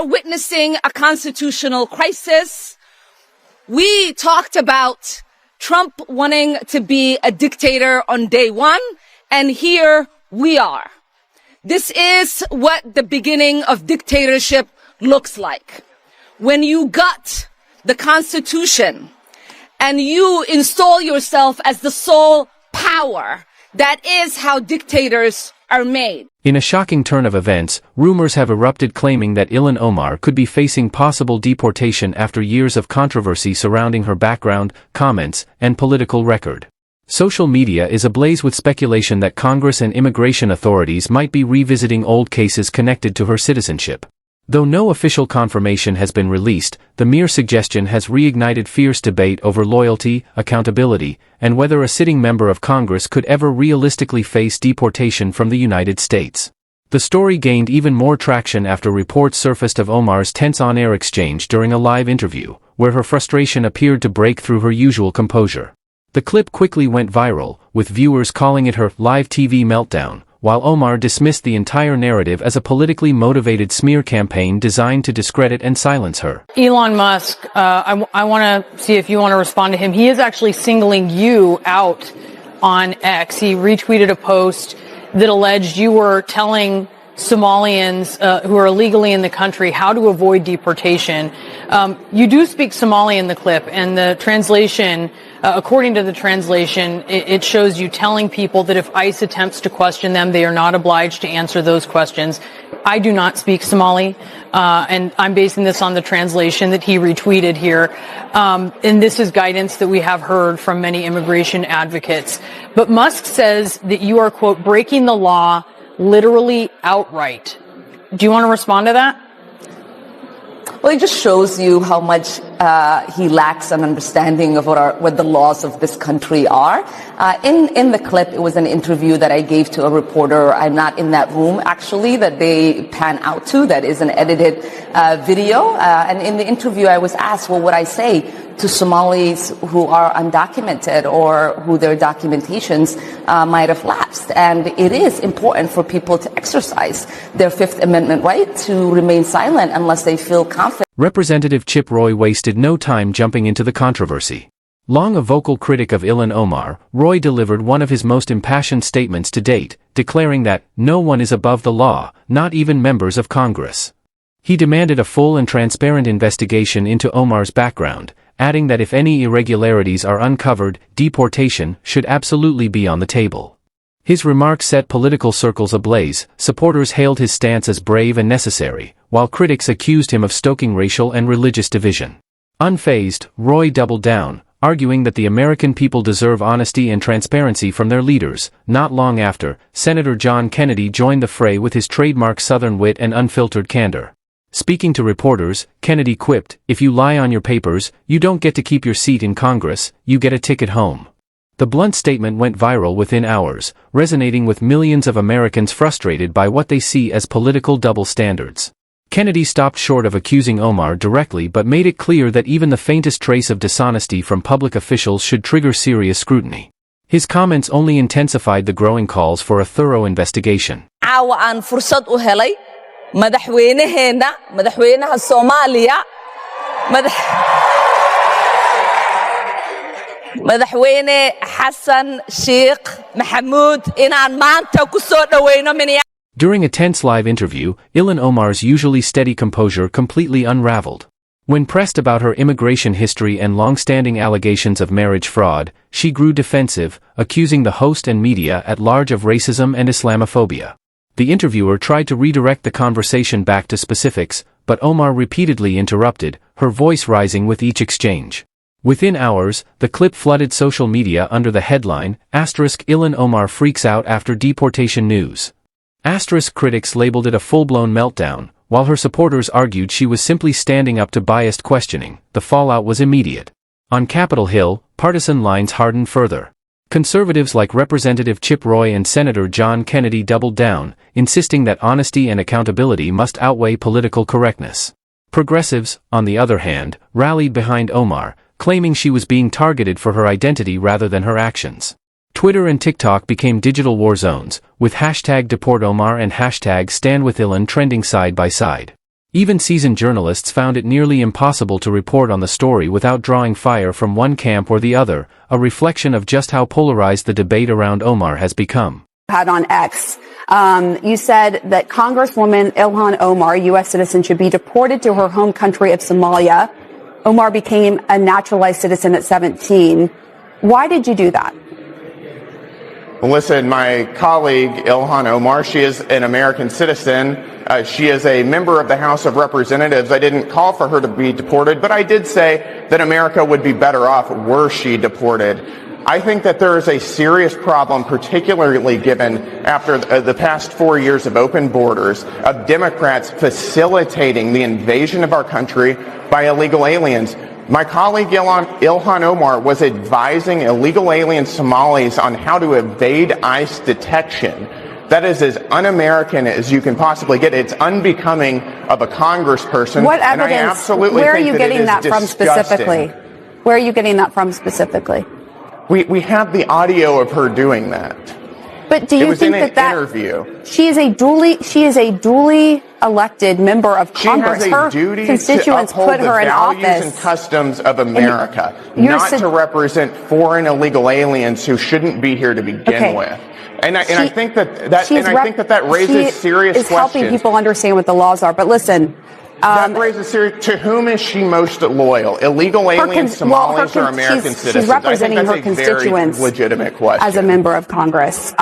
are witnessing a constitutional crisis. We talked about Trump wanting to be a dictator on day one, and here we are. This is what the beginning of dictatorship looks like. When you gut the Constitution and you install yourself as the sole power, that is how dictators are made. In a shocking turn of events, rumors have erupted claiming that Ilhan Omar could be facing possible deportation after years of controversy surrounding her background, comments, and political record. Social media is ablaze with speculation that Congress and immigration authorities might be revisiting old cases connected to her citizenship. Though no official confirmation has been released, the mere suggestion has reignited fierce debate over loyalty, accountability, and whether a sitting member of Congress could ever realistically face deportation from the United States. The story gained even more traction after reports surfaced of Omar's tense on-air exchange during a live interview, where her frustration appeared to break through her usual composure. The clip quickly went viral, with viewers calling it her live TV meltdown, while Omar dismissed the entire narrative as a politically motivated smear campaign designed to discredit and silence her. Elon Musk, I want to see if you want to respond to him. He is actually singling you out on X. He retweeted a post that alleged you were telling Somalians who are illegally in the country how to avoid deportation. You do speak Somali in the clip, and the translation, according to the translation, it shows you telling people that if ICE attempts to question them, they are not obliged to answer those questions. I do not speak Somali, and I'm basing this on the translation that he retweeted here. And this is guidance that we have heard from many immigration advocates. But Musk says that you are, quote, breaking the law literally outright. Do you want to respond to that? Well, it just shows you how much he lacks an understanding of what the laws of this country are. In the clip, it was an interview that I gave to a reporter. I'm not in that room, actually, that they pan out to. That is an edited video. And in the interview, I was asked, well, what I say to Somalis who are undocumented or who their documentations might have lapsed. And it is important for people to exercise their Fifth Amendment right to remain silent unless they feel confident. Representative Chip Roy wasted no time jumping into the controversy. Long a vocal critic of Ilhan Omar, Roy delivered one of his most impassioned statements to date, declaring that no one is above the law, not even members of Congress. He demanded a full and transparent investigation into Omar's background, adding that if any irregularities are uncovered, deportation should absolutely be on the table. His remarks set political circles ablaze. Supporters hailed his stance as brave and necessary, while critics accused him of stoking racial and religious division. Unfazed, Roy doubled down, arguing that the American people deserve honesty and transparency from their leaders. Not long after, Senator John Kennedy joined the fray with his trademark Southern wit and unfiltered candor. Speaking to reporters, Kennedy quipped, "If you lie on your papers, you don't get to keep your seat in Congress, you get a ticket home." The blunt statement went viral within hours, resonating with millions of Americans frustrated by what they see as political double standards. Kennedy stopped short of accusing Omar directly but made it clear that even the faintest trace of dishonesty from public officials should trigger serious scrutiny. His comments only intensified the growing calls for a thorough investigation. madaxweynaha Soomaaliya madaxweyne Xasan Sheikh Maxamuud inaan maanta ku soo dhaweyno Minneapolis. During a tense live interview, Ilhan Omar's usually steady composure completely unraveled. When pressed about her immigration history and long-standing allegations of marriage fraud, she grew defensive, accusing the host and media at large of racism and Islamophobia. The interviewer tried to redirect the conversation back to specifics, but Omar repeatedly interrupted, her voice rising with each exchange. Within hours, the clip flooded social media under the headline, Ilhan Omar freaks out after deportation news. Critics labeled it a full-blown meltdown, while her supporters argued she was simply standing up to biased questioning. The fallout was immediate. On Capitol Hill, partisan lines hardened further. Conservatives like Representative Chip Roy and Senator John Kennedy doubled down, insisting that honesty and accountability must outweigh political correctness. Progressives, on the other hand, rallied behind Omar, claiming she was being targeted for her identity rather than her actions. Twitter and TikTok became digital war zones, with hashtag DeportOmar and hashtag StandWithIlhan trending side by side. Even seasoned journalists found it nearly impossible to report on the story without drawing fire from one camp or the other, a reflection of just how polarized the debate around Omar has become. Had on X, you said that Congresswoman Ilhan Omar, U.S. citizen, should be deported to her home country of Somalia. Omar became a naturalized citizen at 17. Why did you do that? Listen, my colleague Ilhan Omar, she is an American citizen. She is a member of the House of Representatives. I didn't call for her to be deported, but I did say that America would be better off were she deported. I think that there is a serious problem, particularly given after the past 4 years of open borders, of Democrats facilitating the invasion of our country by illegal aliens. My colleague Ilhan Omar was advising illegal alien Somalis on how to evade ICE detection. That is as un-American as you can possibly get. It's unbecoming of a congressperson. What evidence? And I absolutely where are think you that getting it is that from disgusting. specifically? Where are you getting that from specifically? We have the audio of her doing that. But do you It was think in an that interview. she is a duly elected member of Congress? She has a Her duty constituents to uphold put the her in values office. and customs of America, you're not to represent foreign illegal aliens who shouldn't be here to begin with. And I think that raises serious questions. Is helping questions. people understand what the laws are. But listen. That raises serious. To whom is she most loyal? Illegal aliens, Somalis, or American citizens? She's representing her constituents. Very legitimate question. As a member of Congress,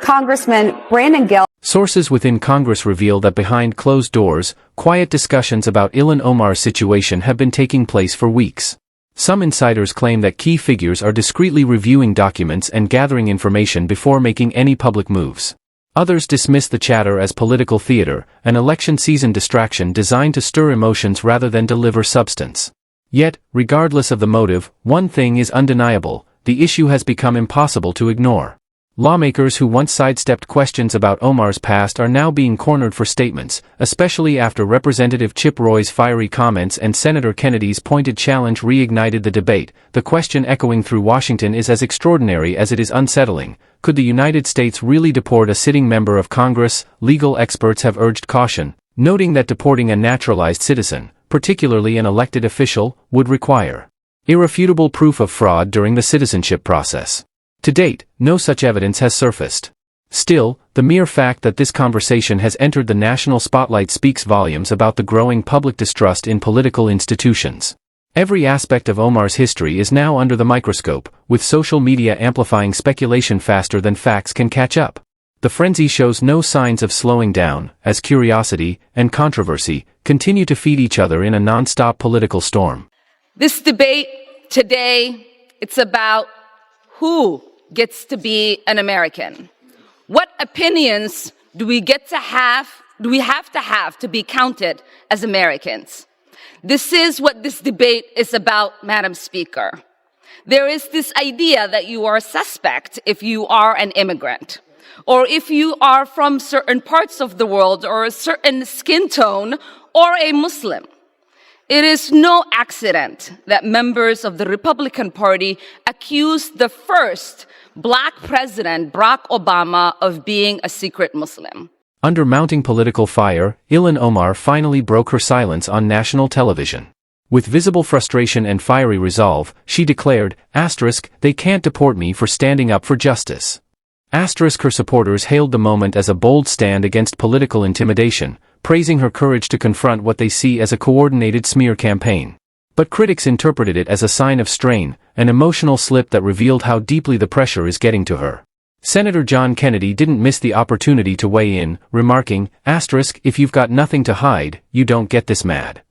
Congressman Brandon Gale. Sources within Congress reveal that behind closed doors, quiet discussions about Ilhan Omar's situation have been taking place for weeks. Some insiders claim that key figures are discreetly reviewing documents and gathering information before making any public moves. Others dismiss the chatter as political theater, an election season distraction designed to stir emotions rather than deliver substance. Yet, regardless of the motive, one thing is undeniable: the issue has become impossible to ignore. Lawmakers who once sidestepped questions about Omar's past are now being cornered for statements, especially after Representative Chip Roy's fiery comments and Senator Kennedy's pointed challenge reignited the debate. The question echoing through Washington is as extraordinary as it is unsettling: could the United States really deport a sitting member of Congress? Legal experts have urged caution, noting that deporting a naturalized citizen, particularly an elected official, would require irrefutable proof of fraud during the citizenship process. To date, no such evidence has surfaced. Still, the mere fact that this conversation has entered the national spotlight speaks volumes about the growing public distrust in political institutions. Every aspect of Omar's history is now under the microscope, with social media amplifying speculation faster than facts can catch up. The frenzy shows no signs of slowing down, as curiosity and controversy continue to feed each other in a non-stop political storm. This debate today, it's about who gets to be an American. What opinions do we have to be counted as Americans? This is what this debate is about, Madam Speaker. There is this idea that you are a suspect if you are an immigrant, or if you are from certain parts of the world, or a certain skin tone, or a Muslim. It is no accident that members of the Republican Party accused the first Black president, Barack Obama, of being a secret Muslim. Under mounting political fire, Ilhan Omar finally broke her silence on national television. With visible frustration and fiery resolve, she declared, "They can't deport me for standing up for justice." Her supporters hailed the moment as a bold stand against political intimidation, praising her courage to confront what they see as a coordinated smear campaign. But critics interpreted it as a sign of strain, an emotional slip that revealed how deeply the pressure is getting to her. Senator John Kennedy didn't miss the opportunity to weigh in, remarking, "If you've got nothing to hide, you don't get this mad."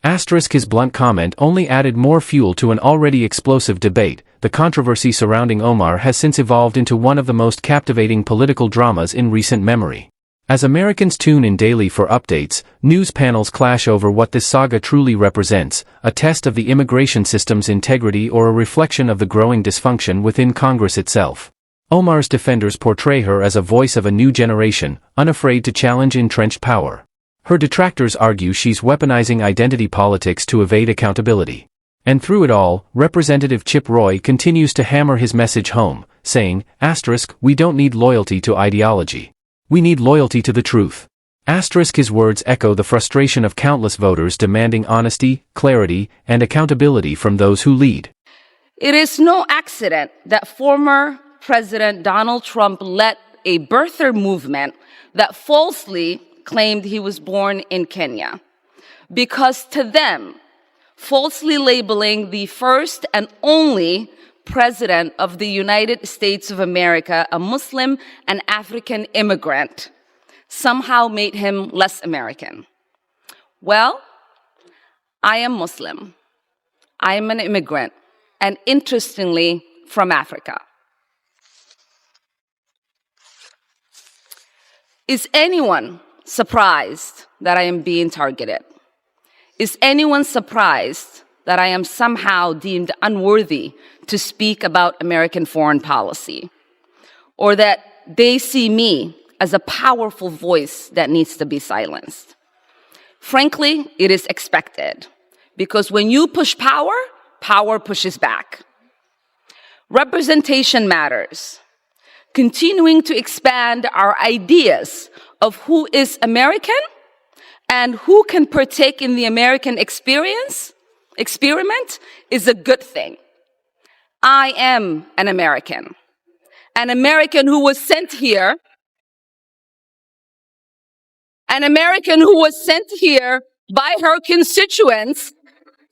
His blunt comment only added more fuel to an already explosive debate. The controversy surrounding Omar has since evolved into one of the most captivating political dramas in recent memory. As Americans tune in daily for updates, news panels clash over what this saga truly represents: a test of the immigration system's integrity or a reflection of the growing dysfunction within Congress itself. Omar's defenders portray her as a voice of a new generation, unafraid to challenge entrenched power. Her detractors argue she's weaponizing identity politics to evade accountability. And through it all, Representative Chip Roy continues to hammer his message home, saying, "We don't need loyalty to ideology. We need loyalty to the truth." His words echo the frustration of countless voters demanding honesty, clarity, and accountability from those who lead. It is no accident that former President Donald Trump led a birther movement that falsely claimed he was born in Kenya. Because to them, falsely labeling the first and only President of the United States of America a Muslim and African immigrant somehow made him less American. Well, I am Muslim. I am an immigrant, and interestingly, from Africa. Is anyone surprised that I am being targeted? Is anyone surprised that I am somehow deemed unworthy to speak about American foreign policy? Or that they see me as a powerful voice that needs to be silenced? Frankly, it is expected, because when you push power, power pushes back. Representation matters. Continuing to expand our ideas of who is American and who can partake in the American experiment is a good thing. I am an American who was sent here, by her constituents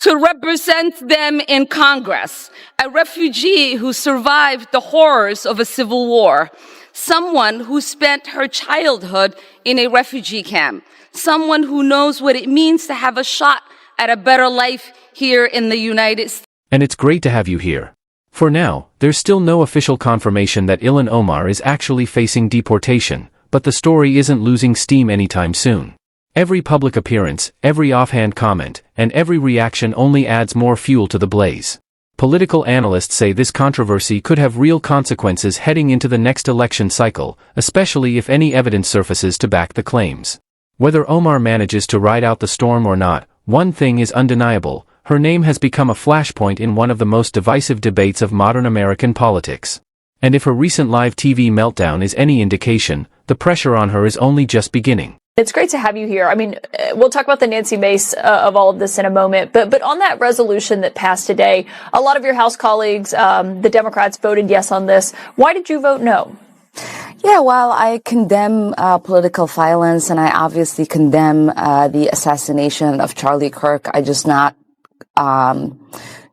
to represent them in Congress, a refugee who survived the horrors of a civil war, someone who spent her childhood in a refugee camp, someone who knows what it means to have a shot at a better life here in the United States. And it's great to have you here. For now, there's still no official confirmation that Ilhan Omar is actually facing deportation, but the story isn't losing steam anytime soon. Every public appearance, every offhand comment, and every reaction only adds more fuel to the blaze. Political analysts say this controversy could have real consequences heading into the next election cycle, especially if any evidence surfaces to back the claims. Whether Omar manages to ride out the storm or not, one thing is undeniable: her name has become a flashpoint in one of the most divisive debates of modern American politics. And if her recent live TV meltdown is any indication, the pressure on her is only just beginning. It's great to have you here. I mean, we'll talk about the Nancy Mace of all of this in a moment, but on that resolution that passed today, a lot of your House colleagues, the Democrats, voted yes on this. Why did you vote no? Yeah, well, I condemn political violence, and I obviously condemn the assassination of Charlie Kirk. I just not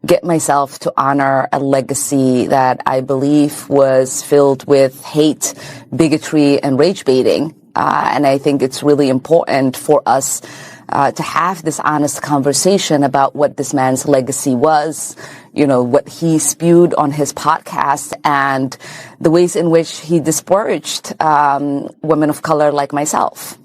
get myself to honor a legacy that I believe was filled with hate, bigotry, and rage baiting. And I think it's really important for us to have this honest conversation about what this man's legacy was, you know, what he spewed on his podcast, and the ways in which he disparaged women of color like myself.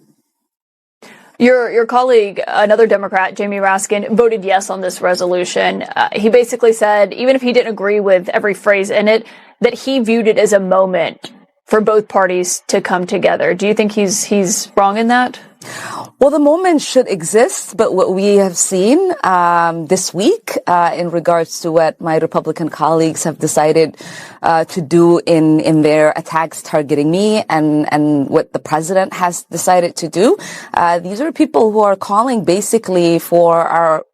Your colleague, another Democrat, Jamie Raskin, voted yes on this resolution. He basically said, even if he didn't agree with every phrase in it, that he viewed it as a moment for both parties to come together. Do you think he's wrong in that? Well, the moment should exist, but what we have seen this week in regards to what my Republican colleagues have decided to do in their attacks targeting me and what the president has decided to do, these are people who are calling basically for our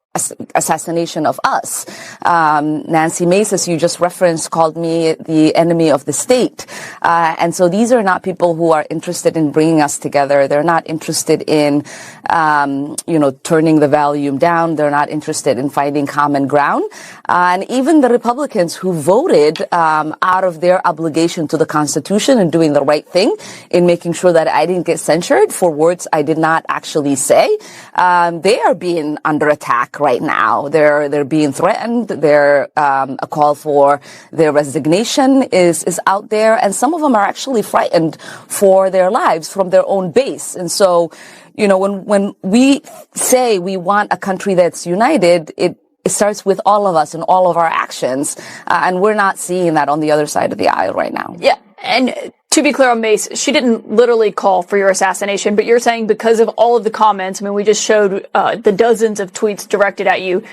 assassination of us. Nancy Mace, as you just referenced, called me the enemy of the state. And so these are not people who are interested in bringing us together. They're not interested in, turning the volume down. They're not interested in finding common ground. And even the Republicans who voted out of their obligation to the Constitution and doing the right thing in making sure that I didn't get censured for words I did not actually say, they are being under attack right now. They're being threatened. A call for their resignation is out there, and some of them are actually frightened for their lives from their own base. And so, when we say we want a country that's united, it starts with all of us and all of our actions, and we're not seeing that on the other side of the aisle right now. Yeah, and to be clear on Mace, she didn't literally call for your assassination, but you're saying because of all of the comments, I mean, we just showed the dozens of tweets directed at you,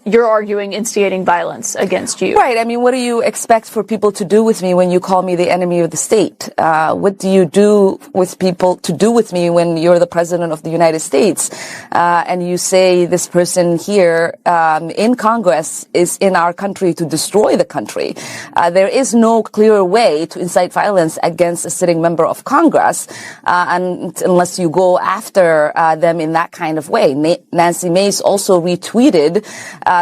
you're arguing, instigating violence against you. Right. I mean, what do you expect for people to do with me when you call me the enemy of the state? What do you do with people to do with me when you're the president of the United States? And you say this person here, in Congress is in our country to destroy the country. There is no clear way to incite violence against a sitting member of Congress, and unless you go after them in that kind of way. Nancy Mace also retweeted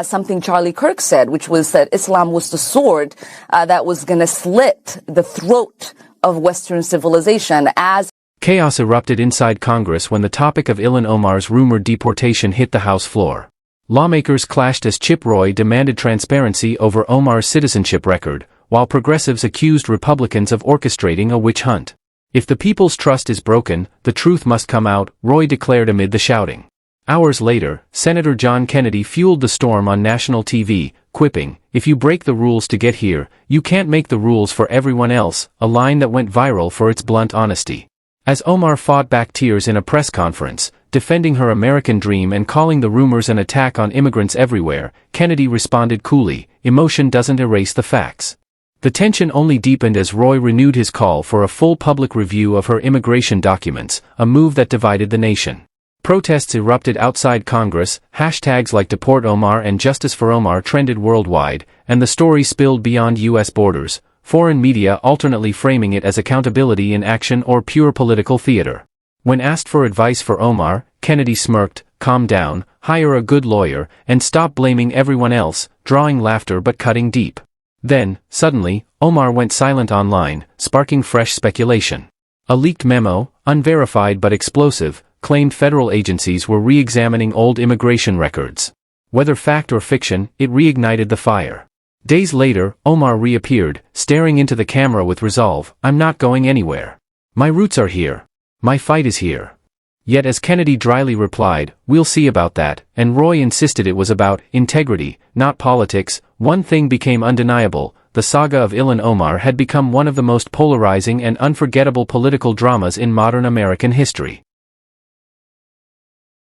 something Charlie Kirk said, which was that Islam was the sword that was going to slit the throat of Western civilization. As Chaos erupted inside Congress when the topic of Ilhan Omar's rumored deportation hit the House floor. Lawmakers clashed as Chip Roy demanded transparency over Omar's citizenship record, while progressives accused Republicans of orchestrating a witch hunt. If the people's trust is broken, the truth must come out, Roy declared amid the shouting. Hours later, Senator John Kennedy fueled the storm on national TV, quipping, "If you break the rules to get here, you can't make the rules for everyone else," a line that went viral for its blunt honesty. As Omar fought back tears in a press conference, defending her American dream and calling the rumors an attack on immigrants everywhere, Kennedy responded coolly, "Emotion doesn't erase the facts." The tension only deepened as Roy renewed his call for a full public review of her immigration documents, a move that divided the nation. Protests erupted outside Congress, hashtags like Deport Omar and Justice for Omar trended worldwide, and the story spilled beyond U.S. borders, foreign media alternately framing it as accountability in action or pure political theater. When asked for advice for Omar, Kennedy smirked, "Calm down, hire a good lawyer, and stop blaming everyone else," drawing laughter but cutting deep. Then, suddenly, Omar went silent online, sparking fresh speculation. A leaked memo, unverified but explosive, claimed federal agencies were re-examining old immigration records. Whether fact or fiction, it reignited the fire. Days later, Omar reappeared, staring into the camera with resolve, "I'm not going anywhere. My roots are here. My fight is here." Yet as Kennedy dryly replied, "We'll see about that," and Roy insisted it was about integrity, not politics, one thing became undeniable: the saga of Ilhan Omar had become one of the most polarizing and unforgettable political dramas in modern American history.